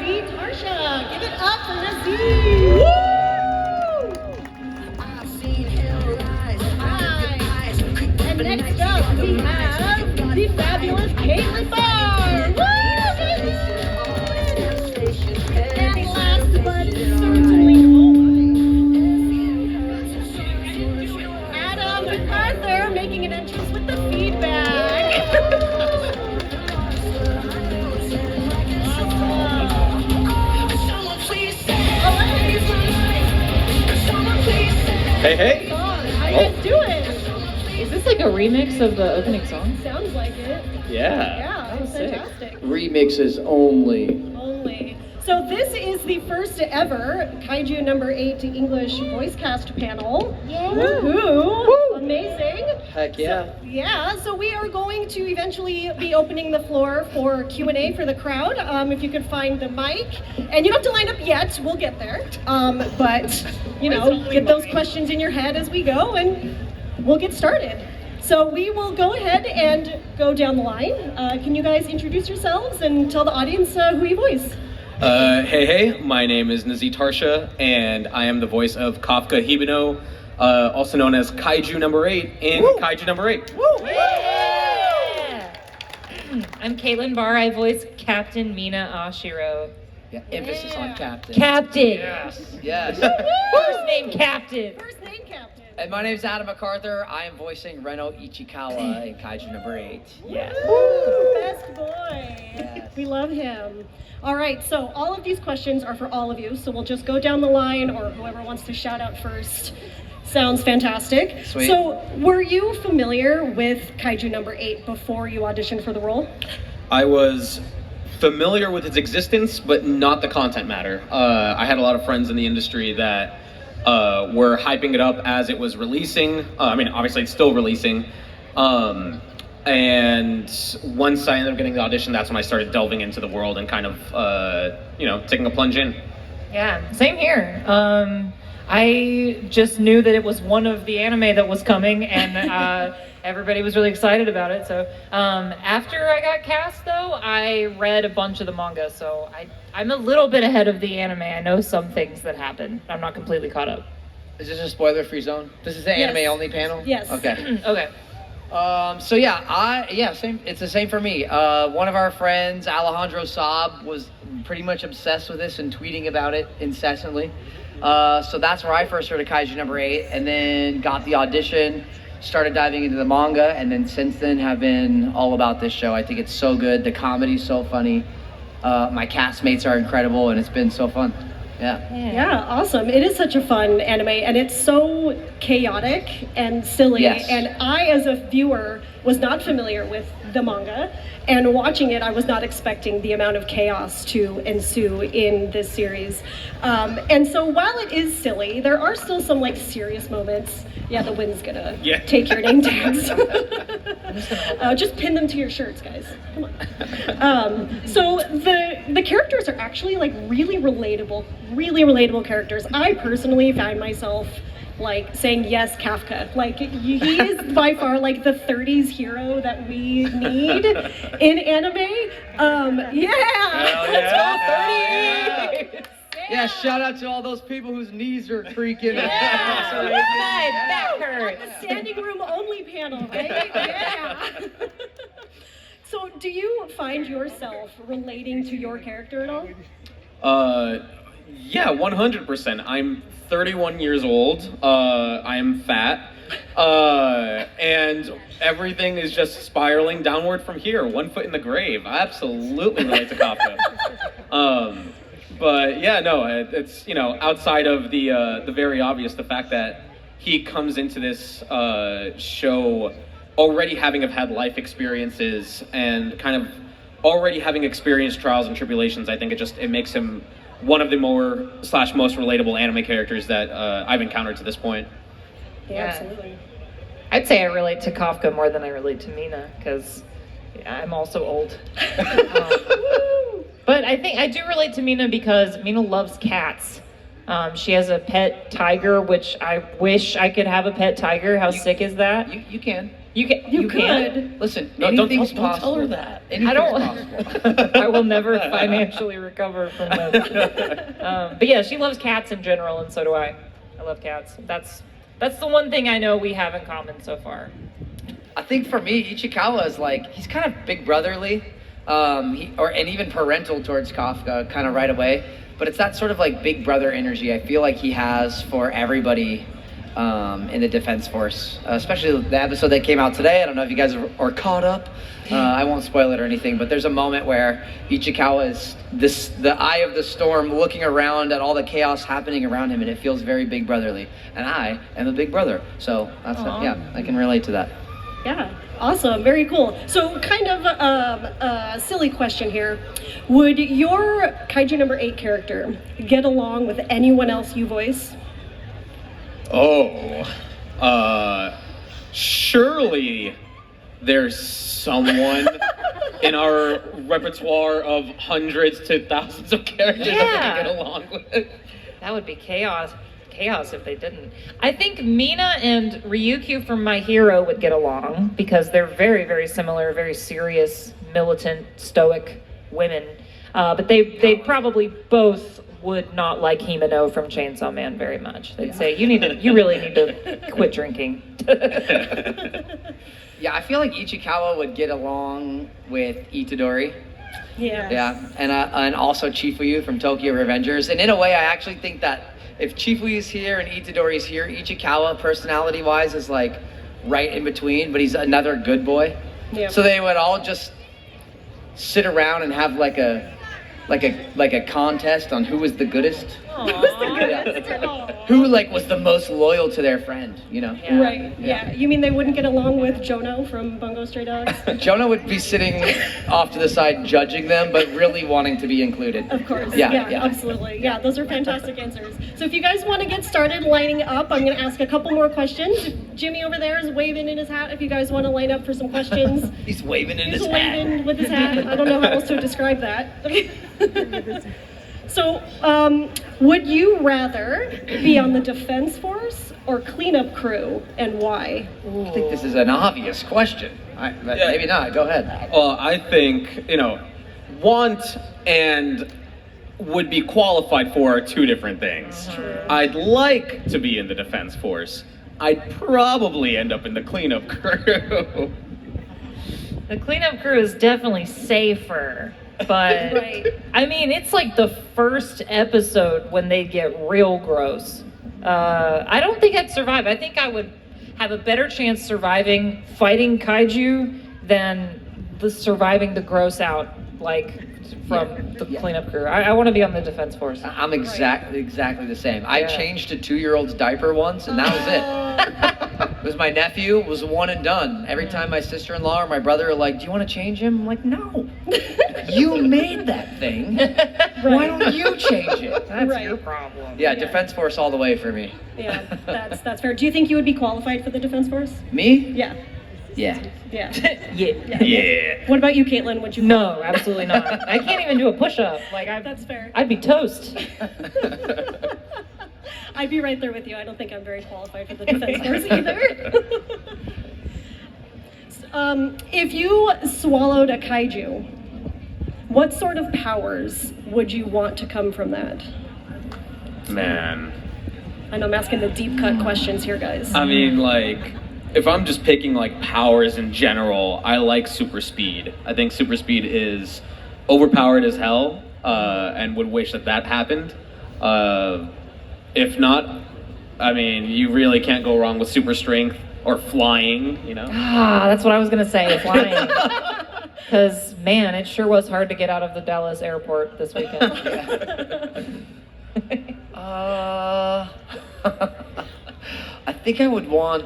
Nazeeh Tarsha. Give it up for Nazeeh. Woo! And next up, we have the fabulous Katelyn Barr. Woo! And last but certainly, McArthur making an entrance with the feedback. Hey, hey. How you guys doing? Is this like a remix of the opening song? Sounds like it. Yeah. Yeah, was sick. fantastic. Remixes only. Only. So this is the first ever Kaiju No. 8 English voice cast panel. Yeah. Woohoo! Amazing. Heck yeah. So we are going to eventually be opening the floor for Q&A for the crowd. If you could find the mic. And you don't have to line up yet, we'll get there. But, get those questions in your head as we go and we'll get started. So we will go ahead and go down the line. Can you guys introduce yourselves and tell the audience who you voice? Hey, my name is Nazeeh Tarsha, and I am the voice of Kafka Hibino, also known as Kaiju No. 8 in Woo! Kaiju No. 8. Woo! Yeah. I'm Katelyn Barr. I voice Captain Mina Ashiro. Yeah, emphasis on captain. Captain. Yes. First name Captain. First name, Captain. And my name's Adam McArthur. I am voicing Reno Ichikawa in Kaiju No. 8. Yes. Woo! Best boy. Yes. We love him. All right, so all of these questions are for all of you, so we'll just go down the line, or whoever wants to shout out first. Sounds fantastic. Sweet. So, were you familiar with Kaiju No. 8 before you auditioned for the role? I was familiar with its existence, but not the content matter. I had a lot of friends in the industry that were hyping it up as it was releasing. Obviously it's still releasing. And once I ended up getting the audition, that's when I started delving into the world and kind of, taking a plunge in. Yeah, same here. I just knew that it was one of the anime that was coming, and everybody was really excited about it. So after I got cast, though, I read a bunch of the manga, so I'm a little bit ahead of the anime. I know some things that happen. I'm not completely caught up. Is this a spoiler-free zone? This is the Yes. anime-only panel? Yes. Okay. Okay. Same. It's the same for me. One of our friends, Alejandro Saab, was pretty much obsessed with this and tweeting about it incessantly. So that's where I first heard of Kaiju No. 8, and then got the audition, started diving into the manga, and then since then have been all about this show. I think it's so good. The comedy's so funny. My castmates are incredible, and it's been so fun. Yeah, awesome. It is such a fun anime, and it's so chaotic and silly. Yes. And I, as a viewer, was not familiar with the manga, and watching it, I was not expecting the amount of chaos to ensue in this series. And so while it is silly, there are still some serious moments. Yeah, the wind's gonna take your name tags. Just pin them to your shirts, guys. Come on. So the characters are actually really relatable characters. I personally find myself saying yes, Kafka. He is by far the 30s hero that we need in anime. Let's go 30s. Yeah, shout out to all those people whose knees are creaking. My back On hurts. the standing room only panel, right? Yeah. So, do you find yourself relating to your character at all? Yeah, 100%. I'm 31 years old. I am fat. And everything is just spiraling downward from here, 1 foot in the grave. I absolutely relate to Kafka. But yeah, no, it's, outside of the very obvious, the fact that he comes into this show already having had life experiences and kind of already having experienced trials and tribulations. I think it makes him one of the most relatable anime characters that I've encountered to this point. Yeah, absolutely. I'd say I relate to Kafka more than I relate to Mina, because I'm also old. But I think I do relate to Mina because Mina loves cats. She has a pet tiger, which I wish I could have a pet tiger. How sick is that? You can. You can. You can? could. Listen, No, anything's don't tell her possible. that. Anything's I don't. possible. I will never financially recover from this. But yeah, she loves cats in general, and so do I. I love cats. That's the one thing I know we have in common so far. I think for me, Ichikawa is like, he's kind of big brotherly, and even parental towards Kafka kind of right away. But it's that sort of like big brother energy I feel like he has for everybody in the Defense Force, especially the episode that came out today. I don't know if you guys are caught up. I won't spoil it or anything, but there's a moment where Ichikawa is the eye of the storm, looking around at all the chaos happening around him, and it feels very big brotherly. And I am a big brother, so that's yeah, I can relate to that. Yeah, awesome, very cool. So kind of a silly question here. Would your Kaiju number 8 character get along with anyone else you voice? Oh, surely there's someone in our repertoire of hundreds to thousands of characters that we can get along with. That would be chaos if they didn't. I think Mina and Ryukyu from My Hero would get along because they're very, very similar, very serious, militant, stoic women. But they probably both would not like Hibino from Chainsaw Man very much. They'd say, you really need to quit drinking. Yeah, I feel like Ichikawa would get along with Itadori. Yeah. Yeah, and also Chifuyu from Tokyo Revengers. And in a way, I actually think that if Chifuyu's here and Itadori's here, Ichikawa, personality-wise, is like right in between, but he's another good boy. Yeah. So they would all just sit around and have like a contest on who was the goodest. Who like was the most loyal to their friend, you know? Yeah. Right, yeah. You mean they wouldn't get along with Jono from Bungo Stray Dogs? Jonah would be sitting off to the side judging them, but really wanting to be included. Of course. Yeah. Absolutely. Yeah, those are fantastic answers. So if you guys want to get started lining up, I'm going to ask a couple more questions. Jimmy over there is waving in his hat if you guys want to line up for some questions. He's waving in He's his waving hat. with his hat. I don't know how else to describe that. So, would you rather be on the Defense Force or cleanup crew, and why? I think this is an obvious question. But maybe not. Go ahead. Well, I think, want and would be qualified for are two different things. I'd like to be in the Defense Force. I'd probably end up in the cleanup crew. The cleanup crew is definitely safer, but Right. I mean, it's like the first episode when they get real gross. I don't think I'd survive. I think I would have a better chance surviving fighting kaiju than surviving the gross out, like from the cleanup crew. I want to be on the Defense Force. I'm exactly the same. I Yeah. changed a 2-year-old's diaper once, and that was it. It was my nephew. It was one and done. Every time my sister-in-law or my brother are like, "Do you want to change him?" I'm like, "No, you made that thing. Why don't you change it?" That's Right. your problem. Yeah, Defense Force all the way for me. Yeah, that's fair. Do you think you would be qualified for the Defense Force? Me? Yeah. Yeah. Yeah. Yeah. Yeah. What about you, Caitlin? Would you? No, absolutely not. I can't even do a push-up. Like That's fair. I'd be toast. I'd be right there with you. I don't think I'm very qualified for the Defense Force either. If you swallowed a kaiju, what sort of powers would you want to come from that? Man. I know I'm asking the deep cut questions here, guys. I mean, like, if I'm just picking, like, powers in general, I like super speed. I think super speed is overpowered as hell, and would wish that happened. If not, I mean, you really can't go wrong with super strength or flying, That's what I was gonna say, flying. Because man, it sure was hard to get out of the Dallas airport this weekend. I think I would want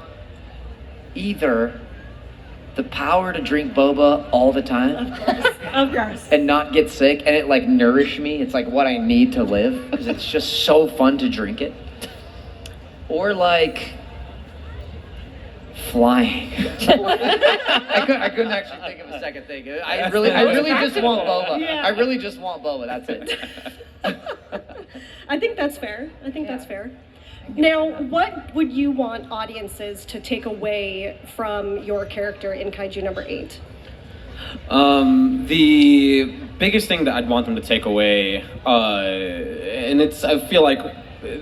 either the power to drink boba all the time Of course. and not get sick, and it like nourish me. It's like what I need to live because it's just so fun to drink it. Or like flying. I couldn't actually think of a second thing. I really just want boba. Yeah. I really just want boba. That's it. I think that's fair. That's fair. Now, what would you want audiences to take away from your character in Kaiju number 8? The biggest thing that I'd want them to take away, and I feel like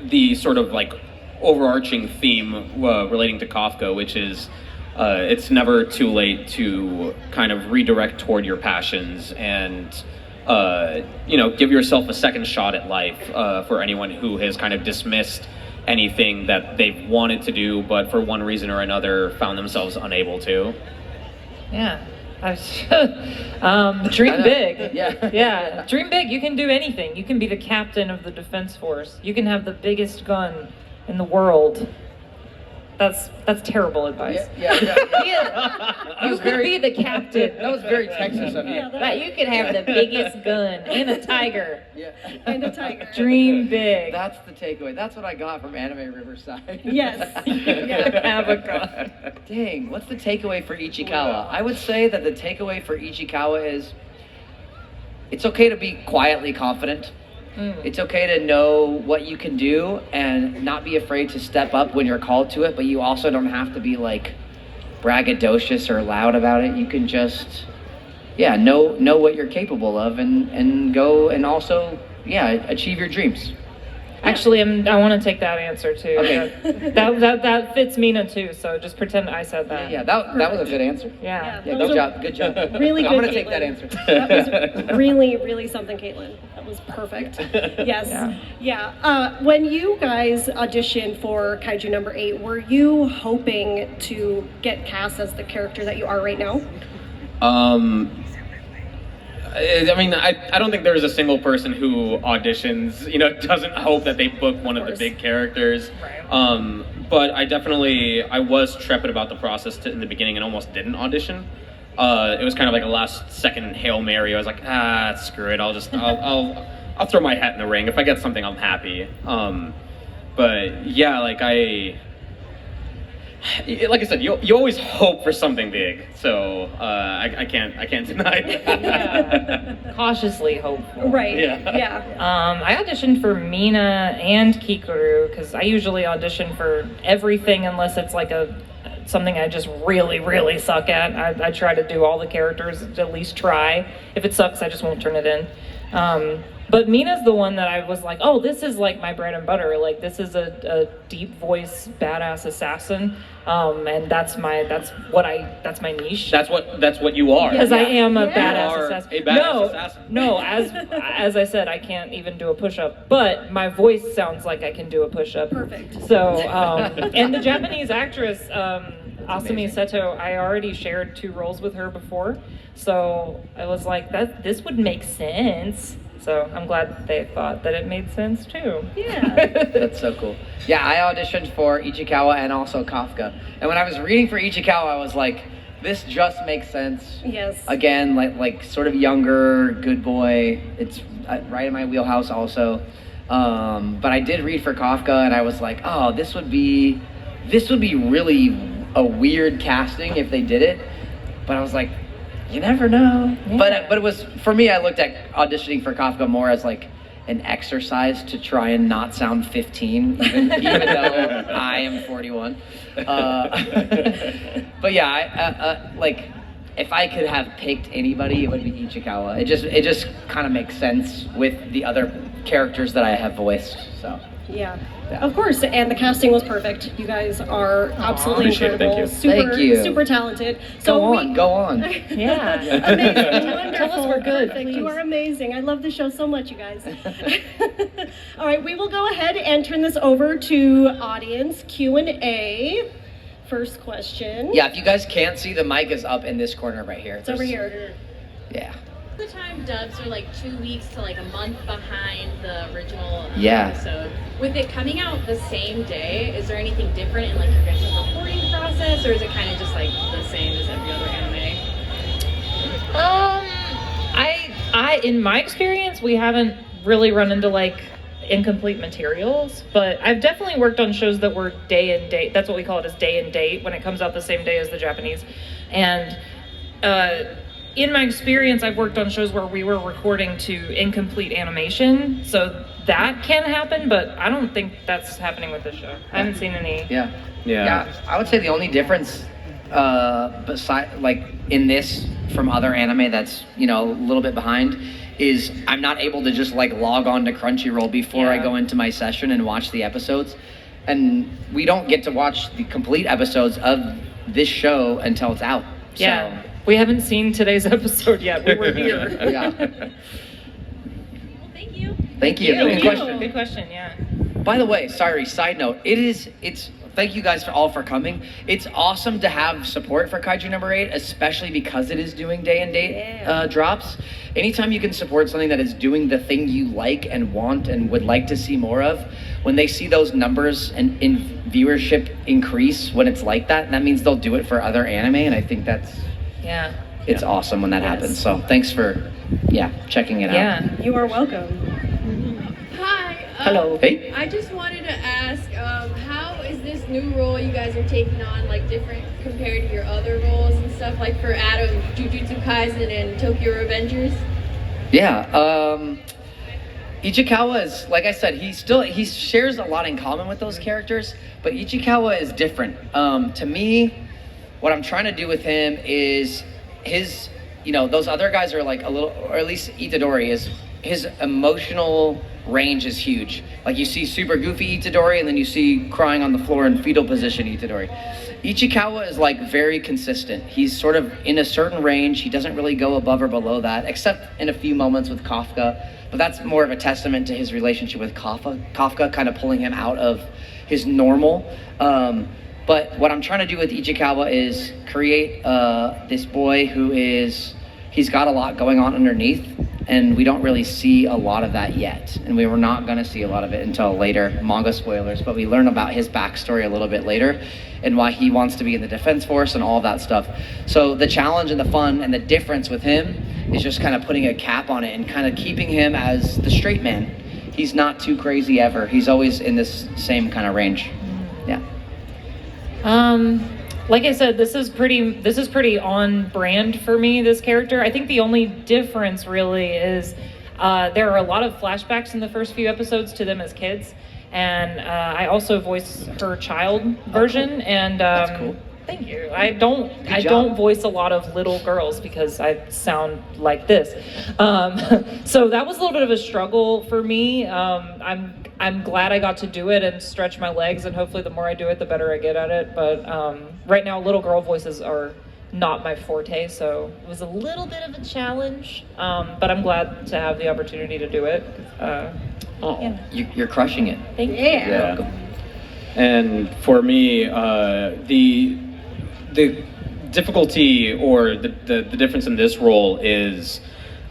the sort of like overarching theme relating to Kafka, which is it's never too late to kind of redirect toward your passions and give yourself a second shot at life for anyone who has kind of dismissed anything that they've wanted to do, but for one reason or another found themselves unable to. Yeah. Dream big. Yeah. Dream big. You can do anything. You can be the captain of the defense force. You can have the biggest gun in the world. That's terrible advice. Yeah. You could be the captain. That was very Texas of you. Yeah, But you could have the biggest gun and a tiger. Yeah. And a tiger. Dream big. That's the takeaway. That's what I got from Anime Riverside. Yes. Have a gun. Dang, what's the takeaway for Ichikawa? I would say that the takeaway for Ichikawa is it's okay to be quietly confident. It's okay to know what you can do and not be afraid to step up when you're called to it, but you also don't have to be like braggadocious or loud about it. You can just know what you're capable of and go and also achieve your dreams. Actually, I want to take that answer too. Okay. That fits Mina too. So just pretend I said that. Yeah, that was a good answer. Yeah. Yeah, Good job. Really I'm good, gonna take that Katelyn. answer. That was really, really something, Katelyn. That was perfect. Yes. Yeah. When you guys auditioned for Kaiju number 8, were you hoping to get cast as the character that you are right now? I mean, I don't think there's a single person who auditions, doesn't hope that they book one of the big characters. Right. But I was trepid about the process in the beginning and almost didn't audition. It was kind of like a last second Hail Mary. I was like, screw it. I'll throw my hat in the ring. If I get something, I'm happy. But yeah, like I said, you always hope for something big, so I can't deny that. Yeah. Cautiously hopeful. Right. Yeah. I auditioned for Mina and Kikuru because I usually audition for everything unless it's like something I just really, really suck at. I try to do all the characters, at least try. If it sucks, I just won't turn it in. But Mina's the one that I was like, oh, this is like my bread and butter. Like, this is a deep voice, badass assassin, and that's my niche. That's what you are. Because I am a Yeah. badass You are assassin. a badass assassin. No, as I said, I can't even do a push-up, but my voice sounds like I can do a push-up. Perfect. So, and the Japanese actress, Asami Seto, I already shared 2 roles with her before, so I was like, this would make sense. So I'm glad they thought that it made sense too. Yeah. That's so cool. Yeah, I auditioned for Ichikawa and also Kafka. And when I was reading for Ichikawa, I was like, this just makes sense. Yes. Again, like sort of younger, good boy. It's right in my wheelhouse also. But I did read for Kafka and I was like, oh, this would be really a weird casting if they did it. But I was like, you never know. Yeah. But it was, for me, I looked at auditioning for Kafka more as like an exercise to try and not sound 15, even though I am 41. But yeah, like if I could have picked anybody, it would be Ichikawa. It just kind of makes sense with the other characters that I have voiced. So. Yeah, of course, and the casting was perfect. You guys are absolutely Appreciate it, incredible. thank you. Thank you. Super talented. Go on. Yeah. Amazing, wonderful. Tell us we're good, Perfect. please. You are amazing. I love the show so much, you guys. All right, we will go ahead and turn this over to audience Q&A. First question. Yeah, if you guys can't see, the mic is up in this corner right here. It's over here. Yeah. The time dubs are like 2 weeks to like a month behind the original Yeah. episode. With it coming out the same day, is there anything different in like your guys' recording process, or is it kind of just like the same as every other anime? I in my experience, we haven't really run into like incomplete materials, but I've definitely worked on shows that were day and date. That's what we call it, is day and date, when it comes out the same day as the Japanese. And in my experience, I've worked on shows where we were recording to incomplete animation, so that can happen, but I don't think that's happening with this show. I haven't seen any. Yeah. I would say the only difference, beside like in this from other anime that's a little bit behind, is I'm not able to just like log on to Crunchyroll before I go into my session and watch the episodes, and we don't get to watch the complete episodes of this show until it's out. Yeah. So. We haven't seen today's episode yet. We were here. Yeah. Well, thank you. Thank you. Good question. Good question. Yeah. By the way, sorry. Side note. It's. Thank you guys all for coming. It's awesome to have support for Kaiju No. 8, especially because it is doing day and date drops. Anytime you can support something that is doing the thing you like and want and would like to see more of, when they see those numbers and in viewership increase when it's like that, that means they'll do it for other anime, and I think that's it's awesome when that happens. So thanks for checking it out. You are welcome. Hi. Hello. Hey. I just wanted to ask, how is this new role you guys are taking on like different compared to your other roles and stuff, like for Adam, Jujutsu Kaisen and Tokyo Revengers? Yeah. Ichikawa is, like I said, he shares a lot in common with those characters, but Ichikawa is different. To me, what I'm trying to do with him is those other guys are like a little, or at least Itadori is, his emotional range is huge. Like you see super goofy Itadori, and then you see crying on the floor in fetal position Itadori. Ichikawa is like very consistent. He's sort of in a certain range. He doesn't really go above or below that, except in a few moments with Kafka. But that's more of a testament to his relationship with Kafka kind of pulling him out of his normal. But what I'm trying to do with Ichikawa is create this boy he's got a lot going on underneath, and we don't really see a lot of that yet. And we were not going to see a lot of it until later, manga spoilers, but we learn about his backstory a little bit later and why he wants to be in the Defense Force and all that stuff. So the challenge and the fun and the difference with him is just kind of putting a cap on it and kind of keeping him as the straight man. He's not too crazy ever. He's always in this same kind of range. Yeah. Like I said, this is pretty on brand for me, this character. I think the only difference really is there are a lot of flashbacks in the first few episodes to them as kids, and I also voice her child version. And that's cool. Thank you. I don't voice a lot of little girls because I sound like this. So that was a little bit of a struggle for me. I'm glad I got to do it and stretch my legs, and hopefully the more I do it, the better I get at it. But right now, little girl voices are not my forte, so it was a little bit of a challenge. But I'm glad to have the opportunity to do it. You're crushing it. Thank you. Yeah. And for me, the difficulty or the difference in this role is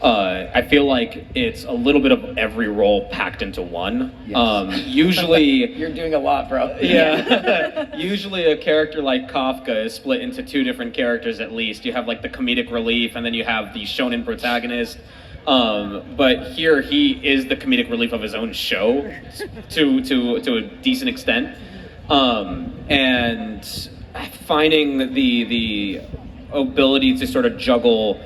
I feel like it's a little bit of every role packed into one. Yes. Usually you're doing a lot, bro. Yeah. Usually a character like Kafka is split into two different characters at least. You have like the comedic relief, and then you have the shonen protagonist. But here he is the comedic relief of his own show to a decent extent. And finding the ability to sort of juggle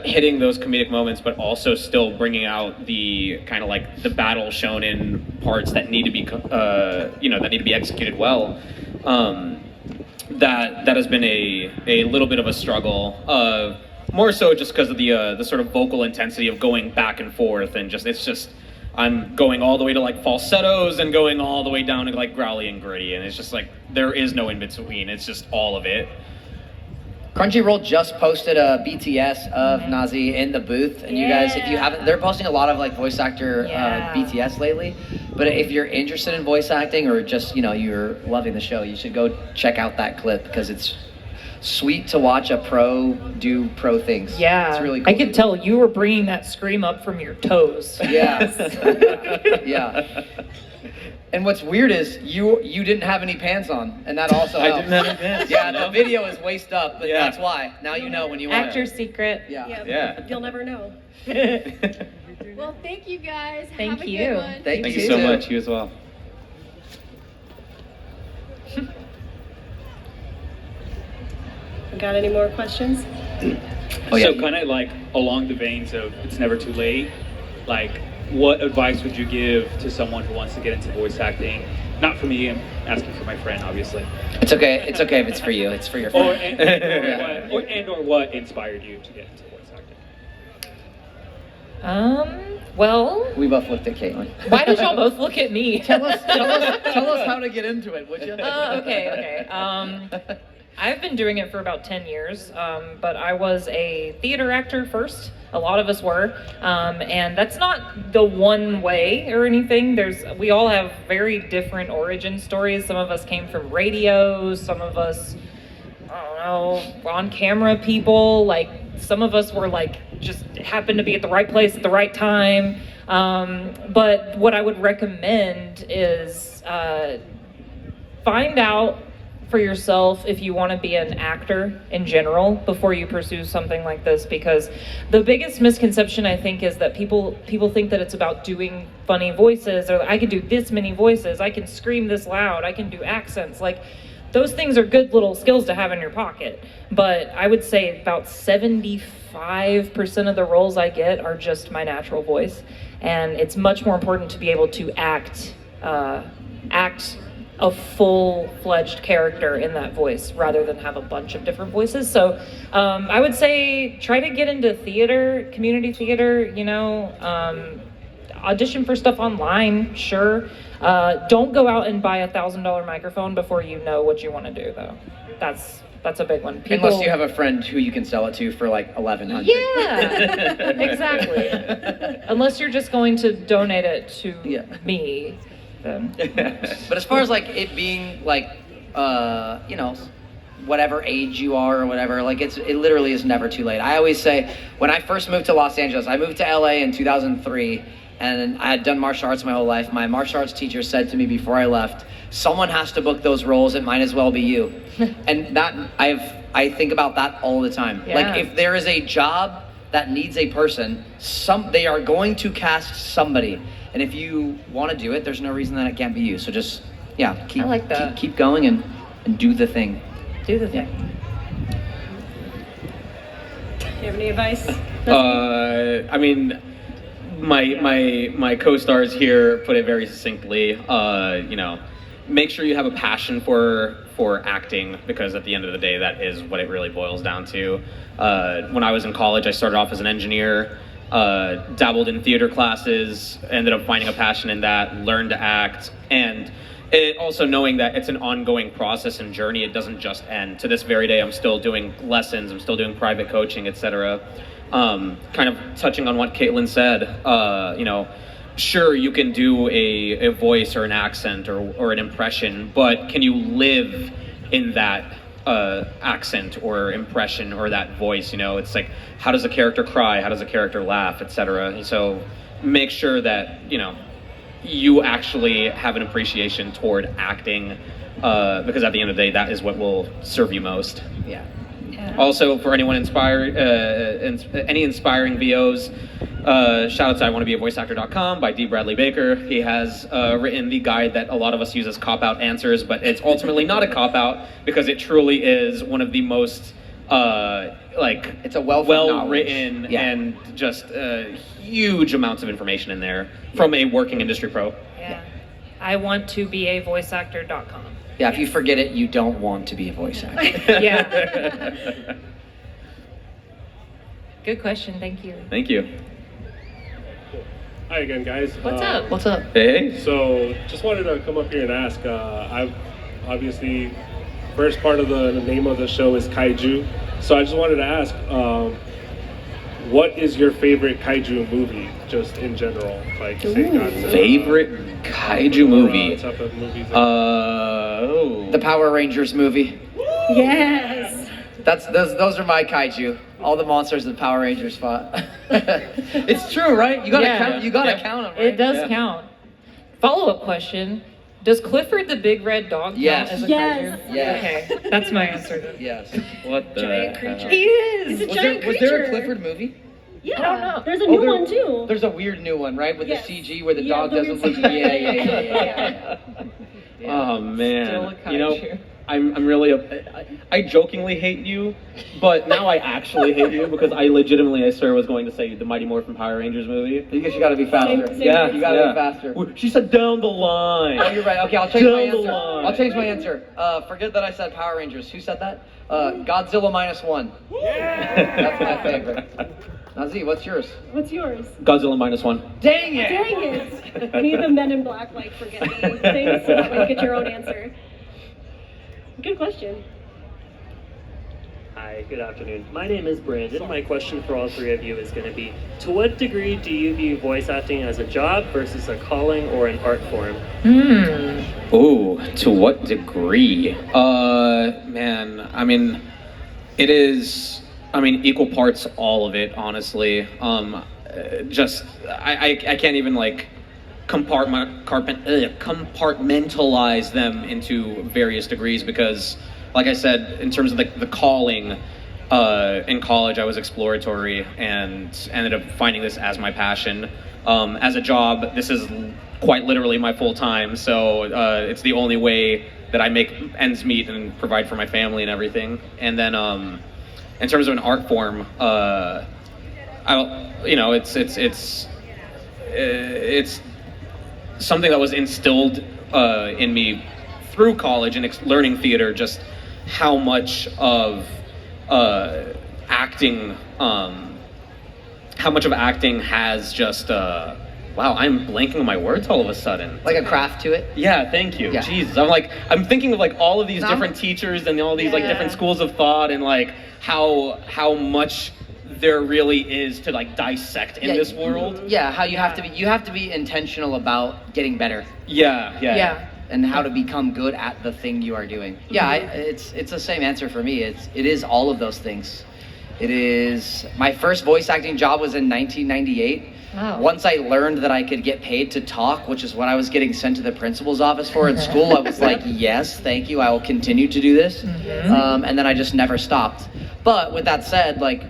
hitting those comedic moments, but also still bringing out the kind of like the battle shonen parts that need to be that need to be executed well. That has been a little bit of a struggle. More so just because of the sort of vocal intensity of going back and forth, and I'm going all the way to like falsettos and going all the way down to like growly and gritty, and it's just like there is no in between. It's just all of it. Crunchyroll just posted a BTS of Nazeeh in the booth, and you guys, if you haven't, they're posting a lot of like voice actor BTS lately. But if you're interested in voice acting or just you're loving the show, you should go check out that clip because it's sweet to watch a pro do pro things. Yeah, it's really cool. I could tell you were bringing that scream up from your toes. Yeah. Yeah. And what's weird is you didn't have any pants on, and that also helps. I didn't have any pants. Yeah, the video is waist up, but that's why. Now you know when you want Actor secret. Yeah. You'll never know. Well, thank you guys. Thank Have a you. good one. Thank you so much. You as well. Got any more questions? Oh, yeah. So kind of like along the veins of it's never too late, like what advice would you give to someone who wants to get into voice acting? Not for me, I'm asking for my friend, obviously. It's okay if it's for you. It's for your Or, friend. or what inspired you to get into voice acting? Well, We both looked at Caitlin. why did y'all both look at me? Tell us how to get into it, would you? Okay. I've been doing it for about 10 years, but I was a theater actor first. A lot of us were, and that's not the one way or anything. We all have very different origin stories. Some of us came from radio, some of us, I don't know, on camera people. Like some of us were like just happened to be at the right place at the right time. But what I would recommend is find out for yourself if you want to be an actor in general before you pursue something like this, because the biggest misconception I think is that people think that it's about doing funny voices, or I can do this many voices, I can scream this loud, I can do accents. Like those things are good little skills to have in your pocket, but I would say about 75% of the roles I get are just my natural voice, and it's much more important to be able to act a full-fledged character in that voice rather than have a bunch of different voices. So I would say try to get into theater, community theater, audition for stuff online, sure. Don't go out and buy $1,000 microphone before you know what you want to do, though. That's a big one. Unless you have a friend who you can sell it to for like $1,100. Yeah, exactly. Unless you're just going to donate it to me. Then. But as far as like it being like, whatever age you are or whatever, like it literally is never too late. I always say when I first moved to Los Angeles, I moved to LA in 2003, and I had done martial arts my whole life. My martial arts teacher said to me before I left, someone has to book those roles, it might as well be you. And that I think about that all the time. Yeah. Like if there is a job that needs a person, they are going to cast somebody. And if you want to do it, there's no reason that it can't be you. So just, keep, I like that. keep going and do the thing. Do the thing. Do you have any advice? I mean, my co-stars here put it very succinctly. Make sure you have a passion for acting, because at the end of the day, that is what it really boils down to. When I was in college, I started off as an engineer. Dabbled in theater classes, ended up finding a passion in that, learned to act, and it also knowing that it's an ongoing process and journey. It doesn't just end. To this very day, I'm still doing lessons, I'm still doing private coaching, etc. Kind of touching on what Katelyn said, sure, you can do a voice or an accent or an impression, but can you live in that accent or impression or that voice? It's like, how does a character cry, how does a character laugh, etc. And so make sure that you actually have an appreciation toward acting, because at the end of the day, that is what will serve you most. Yeah. Also, for anyone any inspiring VOs, shout out to iwannabeavoiceactor.com by D. Bradley Baker. He has written the guide that a lot of us use as cop-out answers, but it's ultimately not a cop-out, because it truly is one of the most it's a well-written and just huge amounts of information in there from a working industry pro. Yeah. I want to be a voiceactor.com. Yeah, if you forget it, you don't want to be a voice actor. Yeah. Good question, thank you. Thank you. Hi again, guys. What's up? What's up? Hey. So, just wanted to come up here and ask. I've obviously, first part of the name of the show is Kaiju. So I just wanted to ask, what is your favorite Kaiju movie, just in general? Like, say Godzilla. Favorite Kaiju movie? Type of movies. The Power Rangers movie. Yes. Those are my Kaiju. All the monsters the Power Rangers fought. It's true, right? You gotta count. You gotta count them. Right? It does count. Follow-up question: does Clifford the Big Red Dog Yes. count as a Yes. kaiju? Yes. Okay, that's my answer. Then. Yes. What the Giant hell? creature. He is. He's a Was giant there a creature. Clifford movie? Yeah. I don't know. There's a new one too. There's a weird new one, right? With Yes. the CG where the Yeah, dog the doesn't weird look. CG. Yeah. Oh man, Still a kaiju. I'm really I jokingly hate you, but now I actually hate you because I legitimately, I swear, was going to say the Mighty Morphin Power Rangers movie. You guess you gotta be faster. Same Yeah, You gotta be faster. She said down the line. Oh, you're right. Okay, I'll change my Down the answer. line. I'll change my answer. Forget that I said Power Rangers. Who said that? Godzilla -1. That's my favorite. Nazeeh, what's yours? What's yours? Godzilla -1. Dang it! Dang it! I need the Men in Black like forget me things so that way you get your own answer. Good question. Hi, good afternoon. My name is Brandon. My question for all three of you is going to be, to what degree do you view voice acting as a job versus a calling or an art form? Ooh, to what degree? Man, I mean, it is, equal parts, all of it, honestly. I can't even, like, compartmentalize them into various degrees because, like I said, in terms of the calling, in college I was exploratory and ended up finding this as my passion. As a job, this is quite literally my full time, so it's the only way that I make ends meet and provide for my family and everything. And then in terms of an art form, it's something that was instilled in me through college and learning theater, just how much of acting has just wow, I'm blanking on my words all of a sudden. Like a craft to it? Yeah, thank you. Yeah. Jesus, I'm thinking of like all of these different teachers and all these like different schools of thought and like how much there really is to like dissect in this world. Yeah, how you have to be intentional about getting better. Yeah. And how to become good at the thing you are doing. Yeah, it's the same answer for me. It is all of those things. It is, my first voice acting job was in 1998. Wow. Once I learned that I could get paid to talk, which is what I was getting sent to the principal's office for in school, I was like, yes, thank you, I will continue to do this. And then I just never stopped. But with that said, like,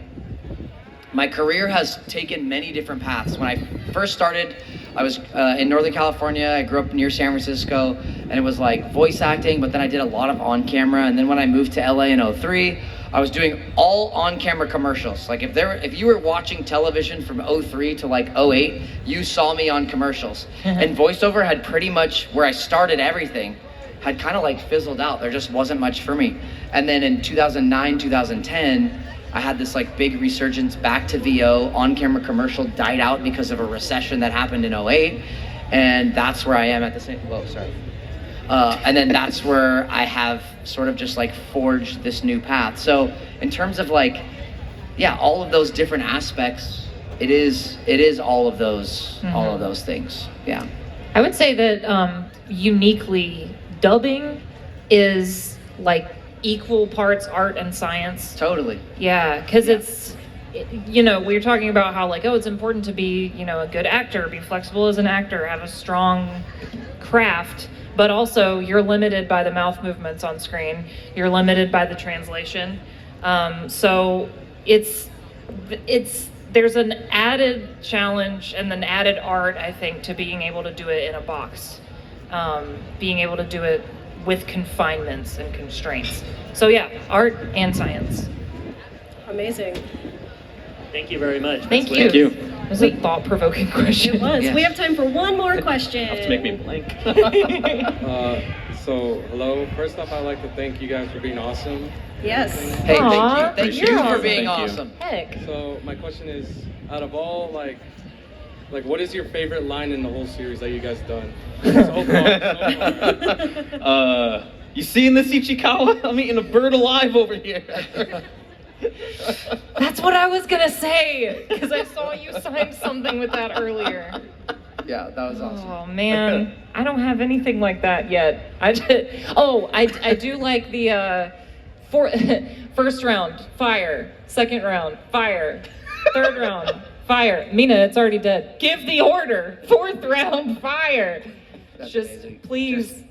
my career has taken many different paths. When I first started, I was in Northern California. I grew up near San Francisco, and it was like voice acting, but then I did a lot of on camera. And then when I moved to LA in 2003, I was doing all on camera commercials. Like if you were watching television from 2003 to like 2008, you saw me on commercials. And voiceover had pretty much, where I started everything, had kind of like fizzled out. There just wasn't much for me. And then in 2009, 2010, I had this like big resurgence back to VO. On-camera commercial died out because of a recession that happened in 2008, and that's where I am at the same. Whoa, sorry. And then that's where I have sort of just like forged this new path. So in terms of like, yeah, all of those different aspects, it is all of those things. Yeah. I would say that uniquely dubbing is like equal parts art and science. Totally. Yeah, because it's, we were talking about how like, oh, it's important to be, a good actor, be flexible as an actor, have a strong craft, but also you're limited by the mouth movements on screen. You're limited by the translation. So there's an added challenge and an added art, I think, to being able to do it in a box. Being able to do it with confinements and constraints. So yeah, art and science. Amazing. Thank you very much. Thank you. Thank you. It was a thought-provoking question. It was. Yes. We have time for one more question. Have to make me blank. So, hello. First off, I'd like to thank you guys for being awesome. Yes. Hey, Aw, thank you you're for awesome. being Thank you. awesome. Heck. So, my question is, out of all, like, what is your favorite line in the whole series that you guys done? So far. You seeing this, Ichikawa? I'm eating a bird alive over here. That's what I was gonna say, because I saw you sign something with that earlier. Yeah, that was awesome. Oh man, I don't have anything like that yet. I do like the first round, fire. Second round, fire. Third round, fire. Mina, it's already dead. Give the order. Fourth round, fire. That's Just amazing. please.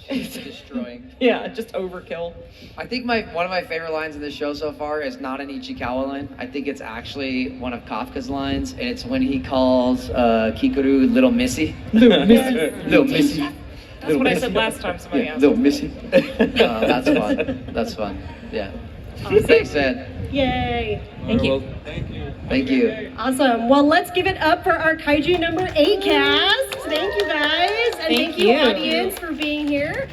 Destroying. Yeah, just overkill. I think one of my favorite lines in this show so far is not an Ichikawa line. I think it's actually one of Kafka's lines, and it's when he calls Kikuru Little Missy. Little Missy. Little Missy. That's what I said last time somebody asked. Little Missy. That's fun. That's fun. Yeah. Thanks, Ed. Yay. Thank you. Well, thank you. Thank you. Awesome. Well, let's give it up for our Kaiju number 8 cast. Thank you guys. And thank you, you. audience, for being here.